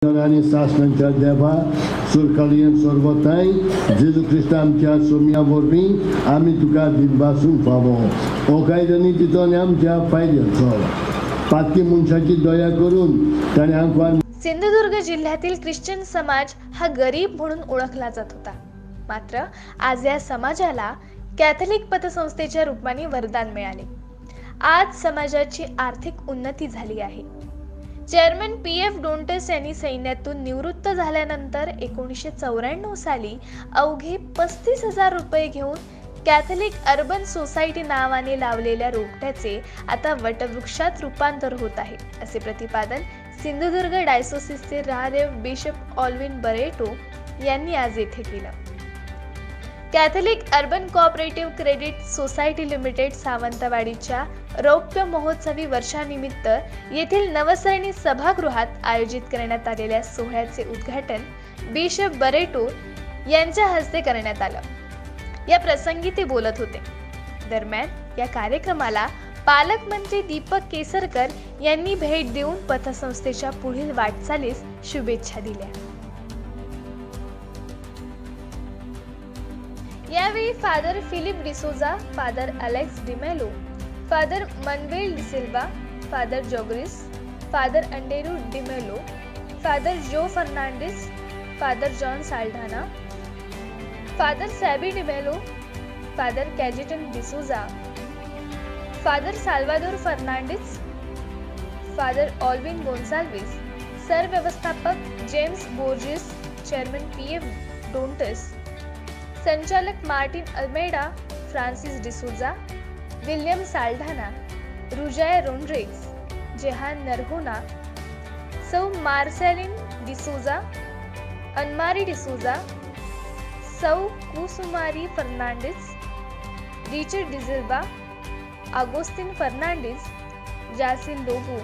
आणि सासणांच्या देवा सुरकालियन सर्वताय जेजू ख्रिस्त आमच्या सोम्या वरवीं आमी तुका दिनपासून फावो ओकायदनी तितून आमच्या फायद्याचो पातकी मनशाची दया करून ताणें आमकां. सिंधुदुर्ग जिल्ह्यातील ख्रिश्चन समाज हा गरीब म्हणून ओळखला जात होता. मात्र आज या समाजाला कॅथलिक पतसंस्थेच्या रूपाने वरदान मिळाले. आज समाजाची आर्थिक उन्नती झाली आहे. चेअरमन PF डोंटस यांनी सैन्यातून निवृत्त झाल्यानंतर 1994 साली अवघे 35,000 रुपये घेऊन कॅथलिक अर्बन सोसायटी नावाने लावलेल्या रोपट्याचे आता वटवृक्षात रूपांतर होत आहे, असे प्रतिपादन सिंधुदुर्ग डायसोसिसचे राहदेव बिशप ऑल्विन बरेटो यांनी आज येथे केलं. Catholic urban cooperative credit society limited सावंतवाडीच्या रौप्य महोत्सवी वर्षानिमित्त येथील नवसैनी सभागृहात आयोजित करण्यात आलेल्या सोहळ्याचे उद्घाटन बिशप बरेटो यांच्या हस्ते करण्यात आलं. या प्रसंगी ते बोलत होते. दरम्यान या कार्यक्रमाला पालकमंत्री दीपक केसरकर यांनी भेट देऊन पतसंस्थेच्या पुढील वाटचालीस शुभेच्छा दिल्या. यावेळी father Philip D'Souza, father Alex D'Mello, father Manuel D'Silva, father जोग्रिस, father Andrew D'Mello, father Joe Fernandes, father John Saldanha, father Sabby D'Mello, father Cajetan D'Souza, father Salvador Fernandes, father Alwin Gonsalves, सरव्यवस्थापक जेम्स बोर्जिस, चेअरमन PF डोंटस, संचालक Martin Almeida, Francis D'Souza, William Saldanha, रुजाय रोड्रिग्स, जेहान नरहोना, सौ मार्सेलिन डिसोजा, अनमारी डिसोजा, सौ कुसुमारी फर्नांडिस, रिचर्ड डिसिल्वा, आगोस्टिन फर्नांडिस, जासिल लोबो,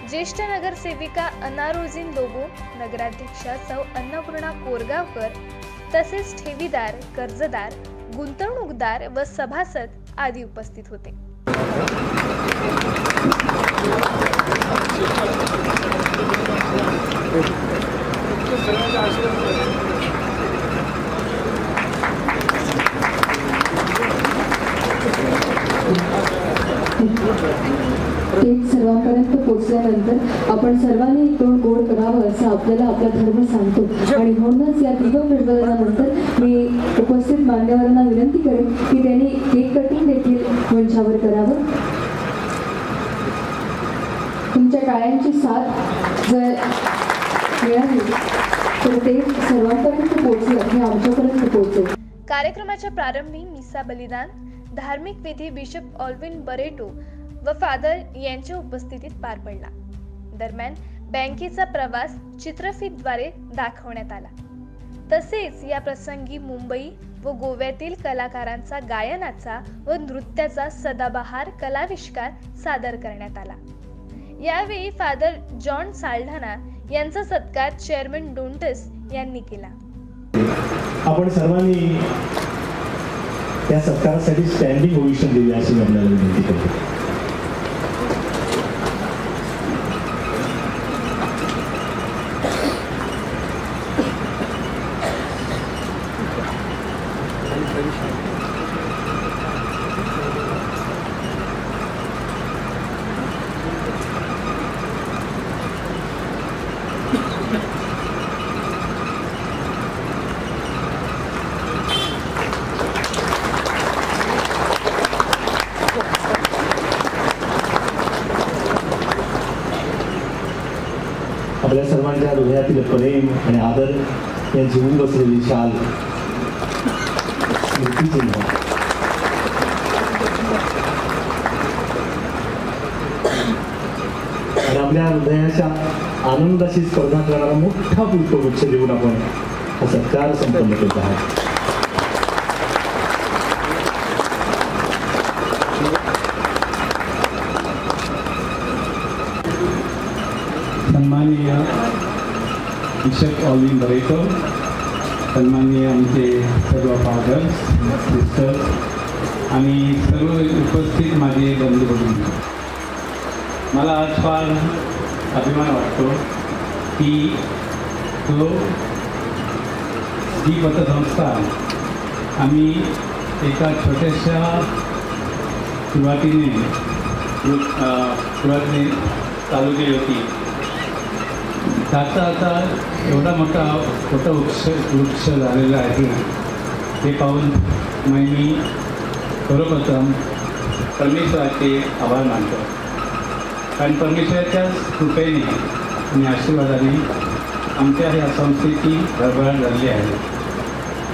ज्येष्ठ नगरसेविका अनारोजिन लोबो, नगराध्यक्षा सौ अन्नपूर्णा कोरगावकर, तसेच ठेवीदार, कर्जदार, गुंतवणूकदार व सभासद आदी उपस्थित होते. सर्वांपर्यंत पोहोचल्यानंतर आपण सर्वांनी तोंड गोड करावं असं आपल्याला आपला धर्म सांगतो आणि म्हणूनच या दीपक प्रज्वलनानंतर मी उपस्थित मान्यवरांना विनंती करेन की त्यांनी केक कटिंग देखील मंचावर करावं. तुमच्या टाळ्यांची साथ जर मिळाली तर ते सर्वांपर्यंत पोहोचलं हे आमच्यापर्यंत पोहोचेल. कार्यक्रमाच्या प्रारंभी मिसा बलिदान, धार्मिक विधी बिशप ऑल्विन बरेटो व फादर यांच्या उपस्थितीत पार पडला. दरम्यान बँकेचा प्रवास चित्रफितद्वारे दाखवण्यात आला. तसेच या प्रसंगी मुंबई व गोव्यातील कलाकारांचा गायनाचा व नृत्याचा सदाबहार कलाविष्कार सादर करण्यात आला. यावेळी फादर जॉन साल्ढाना यांचा सत्कार चेअरमन डोंटस यांनी केला. आपण सर्वांनी या सत्कारासाठी स्टँडिंग ओव्हेशन दिली अशी मी आपल्याला विनंती करतो. आपल्या सर्वांच्या हृदयातील प्रेम आणि आदर या जीवन बसलेली शाल आणि आपल्या हृदयाच्या आनंदाशी स्पर्धा करणारा मोठा पुष्पगुच्छ देऊन आपण हा सत्कार संपन्न करत आहात. सन्माननीय बिशप ऑल्विन बरेटो, सन्माननीय आमचे सर्व फादर्स, सिस्टर्स आणि सर्व उपस्थित माझे बंधू भगिनी, मला आज फार अभिमान वाटतो की ही पतसंस्था आम्ही एका छोट्याशा सुरुवातीने चालू केली होती. त्याचा आता एवढा मोठा वृक्ष झालेला आहे हे पाहून मी सर्वप्रथम परमेश्वराचे आभार मानतो. कारण परमेश्वराच्या कृपेने आणि आशीर्वादाने आमच्या ह्या संस्थेची भरभराट झाली आहे.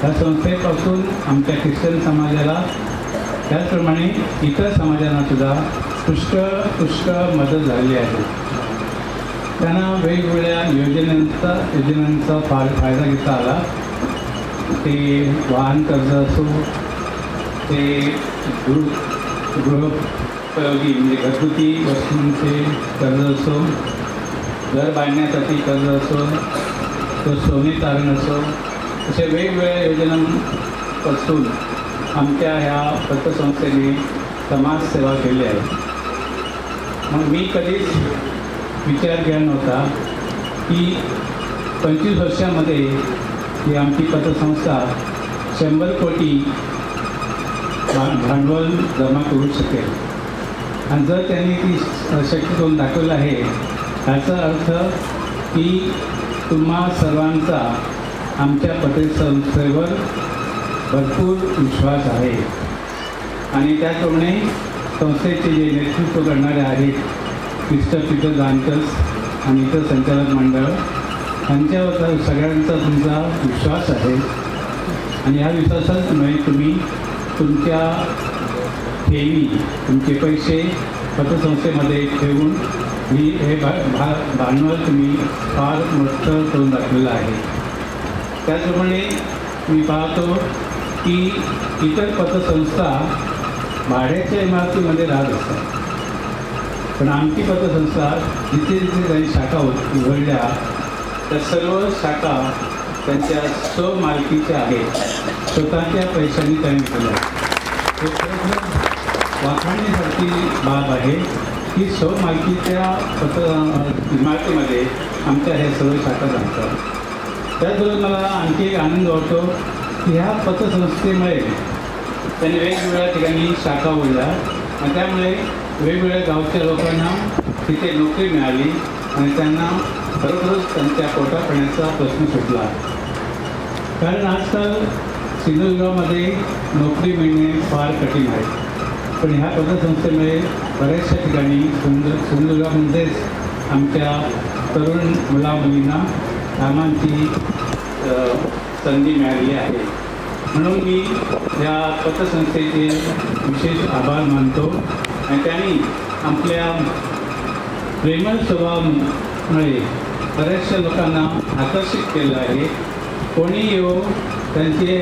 ह्या संस्थेपासून आमच्या ख्रिश्चन समाजाला त्याचप्रमाणे इतर समाजांनासुद्धा पुष्कळ मदत झालेली आहे. त्यांना वेगवेगळ्या योजनांचा फायदा घेता आला. ते वाहन कर्ज असो, ते गृहोपयोगी म्हणजे घरगुती वस्तूंचे कर्ज असो, घर बांधण्यासाठी कर्ज असो, तो सोने तारण असो, अशा वेगवेगळ्या योजनांपासून आमच्या ह्या पतसंस्थेने समाजसेवा केली आहे. मग मी कधीच विचार केला नव्हता की 25 वर्षामध्ये ही आमची पतसंस्था 100 कोटी भांडवल जमा करू शकेल. आणि जर त्यांनी ती शक्य करून दाखवलं आहे याचा अर्थ की तुम्हा सर्वांचा आमच्या पतसंस्थेवर भरपूर विश्वास आहे. आणि त्याप्रमाणे संस्थेचे जे नेतृत्व करणारे आहेत मिस्टर पीटर जानकर्स आणि इतर संचालक मंडळ यांच्यावर सगळ्यांचा तुमचा विश्वास आहे. आणि ह्या विश्वासामुळे तुम्ही तुमच्या ठेवी तुमचे पैसे पतसंस्थेमध्ये ठेवून हे भांडवल तुम्ही फार मोठं करून दाखवलेलं आहे. त्याचप्रमाणे मी पाहतो की इतर पतसंस्था भाड्याच्या इमारतीमध्ये राहत असतात, पण आमची पतसंस्था जिथे जिथे काही शाखा उघडल्या त्या सर्व शाखा त्यांच्या स्वमालकीच्या आहेत, स्वतःच्या पैशांनी त्यांनी केल्या. हे खरोखर वाखाणण्यासारखी बाब आहे की स्वमालकीच्या इमारतीमध्ये आमच्या ह्या सर्व शाखा जातात. त्याचबरोबर मला आणखी एक आनंद वाटतो की ह्या पतसंस्थेमुळे त्यांनी वेगवेगळ्या ठिकाणी शाखा उघडल्या आणि त्यामुळे वेगवेगळ्या गावच्या लोकांना तिथे नोकरी मिळाली आणि त्यांना खरोखरच त्यांच्या पोटापाण्याचा प्रश्न सुटला. कारण आजकाल सिंधुदुर्गामध्ये नोकरी मिळणे फार कठीण आहे, पण ह्या पतसंस्थेमुळे बऱ्याचशा ठिकाणी सिंधुदुर्गामध्येच आमच्या तरुण मुलामुलींना कामांची संधी मिळाली आहे. म्हणून मी या पतसंस्थेचे विशेष आभार मानतो. आणि त्यांनी आपल्या प्रेमळ स्वभावामुळे बऱ्याचशा लोकांना आकर्षित केलं आहे. कोणी येऊ त्यांचे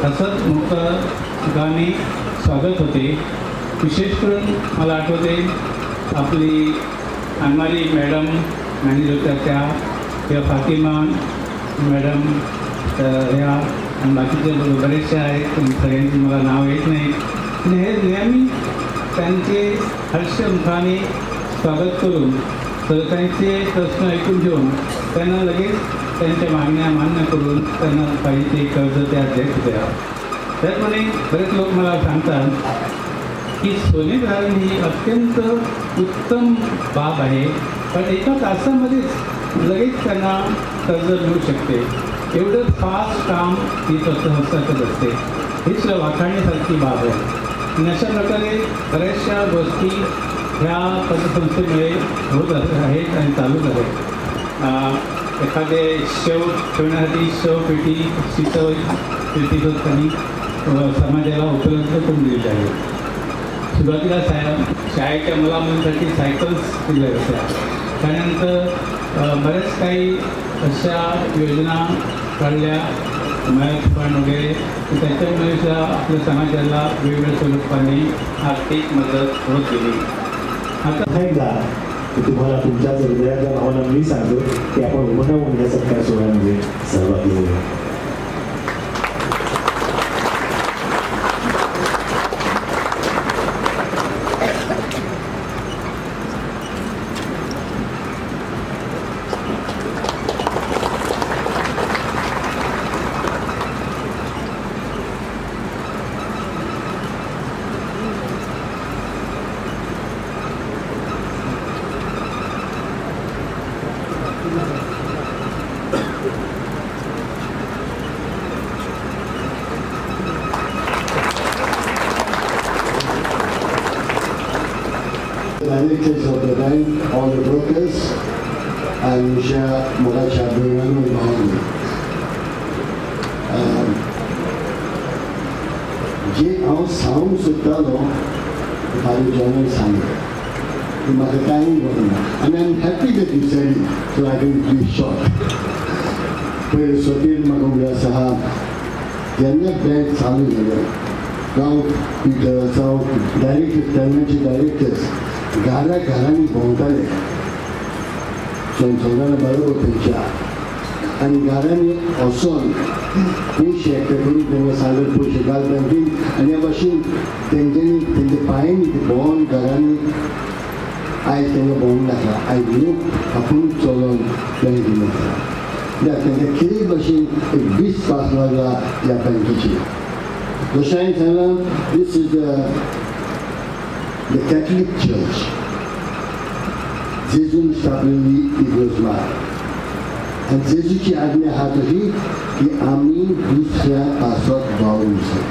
हसतमुखाने स्वागत होते. विशेष करून मला आठवते आपली अन्मारी मॅडम मॅनेजर होत्या त्या किंवा फातिमा मॅडम ह्या आणि बाकीचे बरेचसे आहेत, सगळ्यांची मला नाव येत नाही. आणि हे नेहमी त्यांचे हर्षमुखाने स्वागत करून त्यांचे प्रश्न ऐकून घेऊन त्यांना लगेच त्यांच्या मागण्या मान्य करून त्यांना पाहिजे ते कर्ज त्या देत होत्या. त्याचप्रमाणे बरेच लोक मला सांगतात की सोने धारण ही अत्यंत उत्तम बाब आहे, पण एका तासामध्येच लगेच त्यांना कर्ज मिळू शकते. एवढं फास्ट काम ही पतसंस्था करत असते. ही सुद्धा वाखाणण्यासारखी बाब आहे. आणि अशा प्रकारे बऱ्याचशा गोष्टी ह्या पतसंस्थेमुळे होत आहेत आणि चालूच आहेत. एखादे शेव ठेवण्यासाठी शेवपेटी पेटी त्यांनी समाजाला उपलब्ध करून दिलेली आहे. सुरुवातीला शाळेच्या मुलामुलींसाठी सायकल्स दिल्या होत्या. त्यानंतर बऱ्याच काही अशा योजना काढल्या मॅथ फंड वगैरे, त्याच्यामुळे आपल्या समाजाला वेगवेगळ्या स्वरूपाने आर्थिक मदत होत गेली. आता एकदा तुम्हाला तुमच्याच हृदयाच्या भावना मी सांगतो की आपण उमटवून या सत्कार सोहळ्यामध्ये सहभागी होऊया. Directors of the bank, all the brokers, and Mogacha Brunano behind me. जे हांव सांगूंक सोदतालो फाल्यां जेवण सांगलें म्हाका टायम वचना आनी I am happy that you sed it so I can be short. पयलीं सोटीर म्हाका उल्हास आहा जेन्ना बँक चालू जालें जावं पिटर्स जावं डायरेक्टर्स तेन्नाचे डायरेक्टर्स घरांनी भोंवताले संसदान बरोबर थंयच्या आनी घरांनी वचोन पयशे एकटे करून तेंका सांगत पयशे घाल बँकेन आनी ह्या भाशेन तेंच्यांनी तेंचे पांयांनी भोंवन घरांनी आयज तेंका भोंवंक नाका. आयज लोक आपूण चलोन बँकेन वता कित्याक तेंका कितें भाशेन एक वीस पास लागला ह्या बँकेची. जशें हांवें सांगलां this is the Catholic Church. जेजून स्थापलेली इगर्ज आणि जेजूची आज्ञा हा तशी की आम्ही दुसऱ्या पासत वावरूंक जाय.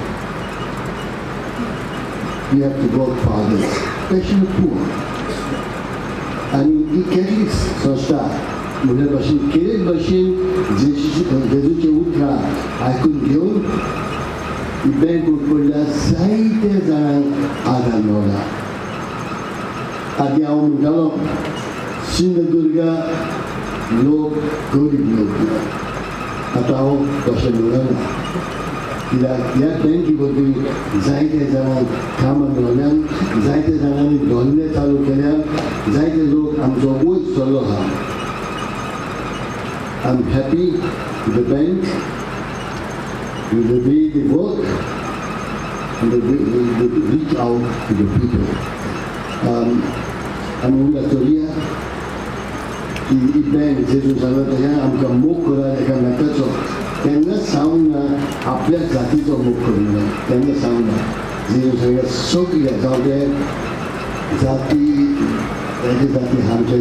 We have to work for others, especially poor. आणि ही कॅथलिक संस्था म्हणजे भाशेन कितें भाशेन जेजूचे उतरां आयकून घेवन ही बँक उडपडल्या जायत्या जाणांक आदार मेळ्ळा. आदी हांव म्हणटालो सिंधुदुर्गा लोक गरीब लोक आतां हांव तशें म्हणना कित्याक ह्या बँकी वरवीं जायते जाणांक कामां मेळ्ळ्यान जायते जाणांनी धंदे चालू केल्यात जायते लोक आमचो वयर चल्लो आहा. I am happy with the bank with the way they work and the way they reach out to the people. आमी उलयतोया की बँक जेजून सांगता तशें आमकां मोग करात एकामेकाचो तेन्ना सांगूंक ना आपल्या जातीचो मोग करूंक ना तेन्ना सांगूंक ना. जेजून सांगता सगळे जावं ते जाती हेजे जाती आमच्या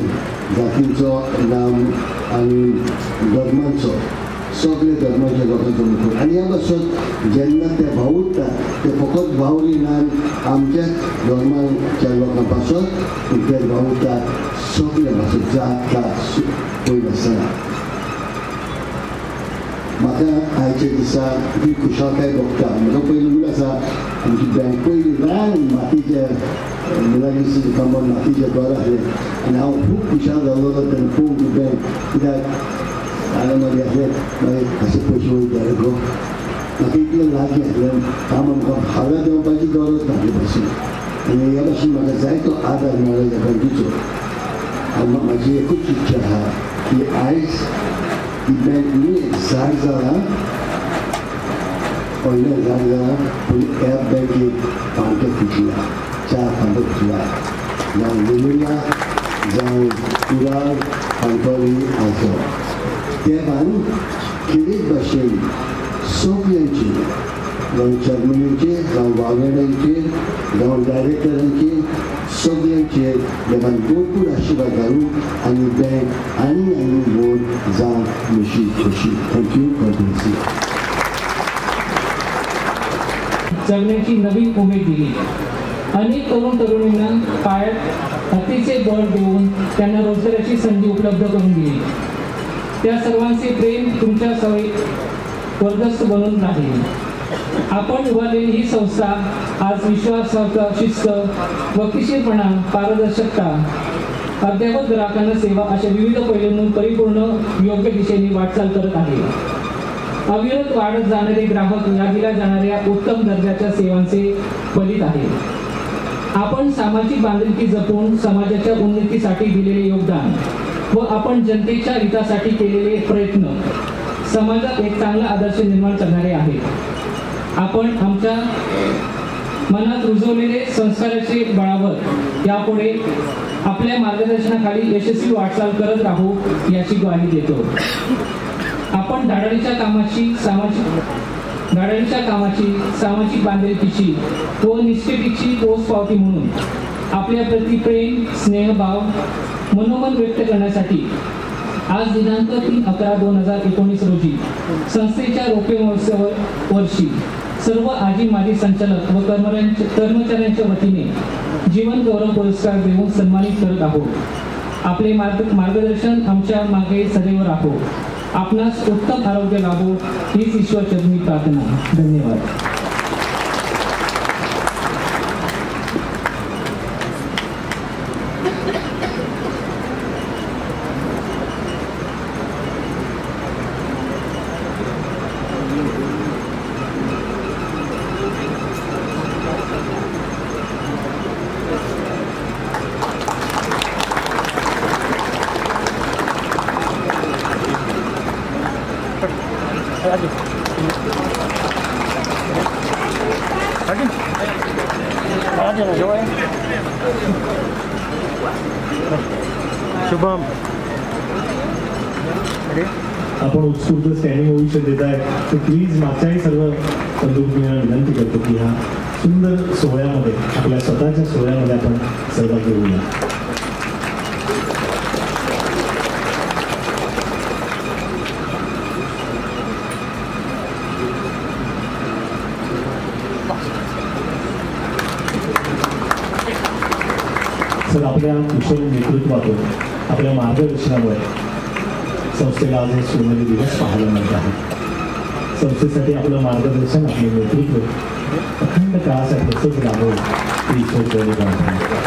जातींचो नाम आनी धर्मांचो सगळे धर्माच्या लोकांचो मुखेल आनी ह्या भाशेन जेन्ना ते भावुरता ते फकत भावरिनात आमच्याच धर्माच्या लोकां पासत ते भावुरतात सगळे भाशेन जात कात पयलीं आसना. म्हाका आयच्या दिसा ती खुशालकाय भोगता. म्हाका पयलीं उलो आसा आमची बँक पयलीं ल्हान मातयेच्या लागीं कामार मातयेचें घर आसलें आनी हांव खूब खुशाल जाल्लो तेन्ना पळोवंक ती बँक कित्याक आनी मागीर मागीर अशें पयशे वयताले गो म्हाका इतलें लागीं आसलें काम आमकां भाडो देंवपाची गरज ना हे भाशेन आनी ह्या भाशेन म्हाका जायतो आदार मेळ्ळो ह्या बँकेचो. आनी म्हाजी एकूच इच्छा आहा की आयज ही बँक न्ही एक झाड जालां व्हडलें झाड जालां पूण ह्या बँकेक पांटो फुटला 4 पांटो फुटला जावं लोलया जावं कुराळ पांटोळी आसो तेव्हान कितें भाशेन सगळ्यांची जावं चेअरमॅनांचेर जावं वांगड्यांचेर जावं डायरेक्टरांचेर सगळ्यांचेर देवान भरपूर आशिर्वाद घालूं आनी बँक आनी व्हड जावं अशी खोशी. थँक्यू फॉर दिस. जगण्याची नवीन उमेद दिली. अनेक तरुण तरुणींना पायात हातीचे बळ देऊन त्यांना रोजगाराची संधी उपलब्ध करून दिली. त्या सर्वांचे प्रेम तुमच्या सवयी वर्गस्थ बनून राहील. आपण उभारलेली ही संस्था आज विश्वास, शिस्त, वक्तशीरपणा, पारदर्शकता, अद्यावत ग्राहकांना सेवा अशा विविध पैलूंतून परिपूर्ण योग्य दिशेने वाटचाल करत आहे. अविरत वाढत जाणारे ग्राहक यादीला जाणाऱ्या उत्तम दर्जाच्या सेवांचे फलित आहे. आपण सामाजिक बांधिलकी जपून समाजाच्या उन्नतीसाठी दिलेले योगदान व आपण जनतेच्या हितासाठी केलेले प्रयत्न समाजात एक चांगला आदर्श निर्माण करणारे आहेत. आपण आमच्या मनात रुजवलेले संस्काराचे बळावर यापुढे आपल्या मार्गदर्शनाखाली यशस्वी वाटचाल करत राहू याची ग्वाही देतो. आपण धाडणीच्या कामाची सामाजिक बांधिलकीची व निष्ठेची पोचपावती म्हणून आपल्या प्रति प्रेम, स्नेहभाव मनोमन व्यक्त करण्यासाठी आज दिनांक 3/11/2019 रोजी संस्थेच्या रोखे महोत्सव वर्षी सर्व आजी माजी संचालक व कर्मचाऱ्यांच्या वतीने जीवन गौरव पुरस्कार देऊन सन्मानित करत आहोत। आपले मार्गदर्शन आमच्या मागे सदैव राहो। आपणास उत्तम आरोग्य लाभो हीच ईश्वरचरणी प्रार्थना। धन्यवाद। शुभम आपण उत्स्फूर्त स्टँडिंग ओव्हेशन देत आहे तर प्लीज मागच्याही सर्व बंधूंना विनंती करतो की ह्या सुंदर सोहळ्यामध्ये आपल्या स्वतःच्या सोहळ्यामध्ये आपण सहभागी होऊया। सर, आपल्या कुशल नेतृत्वातून आपल्या मार्गदर्शनामुळे संस्थेला आज हे सोनेरी दिवस पाहायला मिळत आहे। संस्थेसाठी आपलं मार्गदर्शन आपले नेतृत्व अखंड काळासाठी तसंच राहावं ही ईश्वरचरणी प्रार्थना।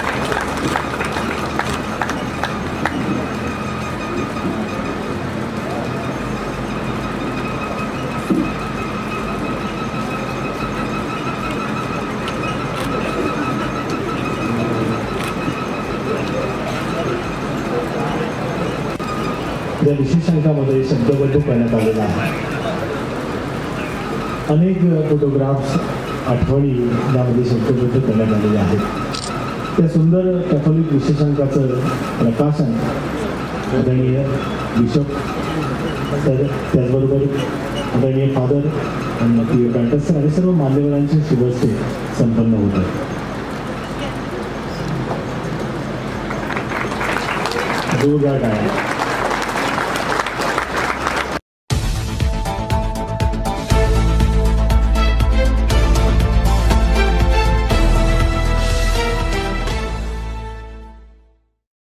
या विशेषांकामध्ये शब्दबद्ध करण्यात आलेला आहे। अनेक फोटोग्राफ्स आठवणी यामध्ये शब्दबद्ध करण्यात आलेले आहेत। त्या सुंदर कॅथोलिक विशेषांकाचं प्रकाशन आदरणीय बिशप तर त्याचबरोबर आदरणीय फादर आणि कंटस्टर आणि सर्व मान्यवरांच्या शुभ हस्ते संपन्न होतं। जोरदार टाळ्या।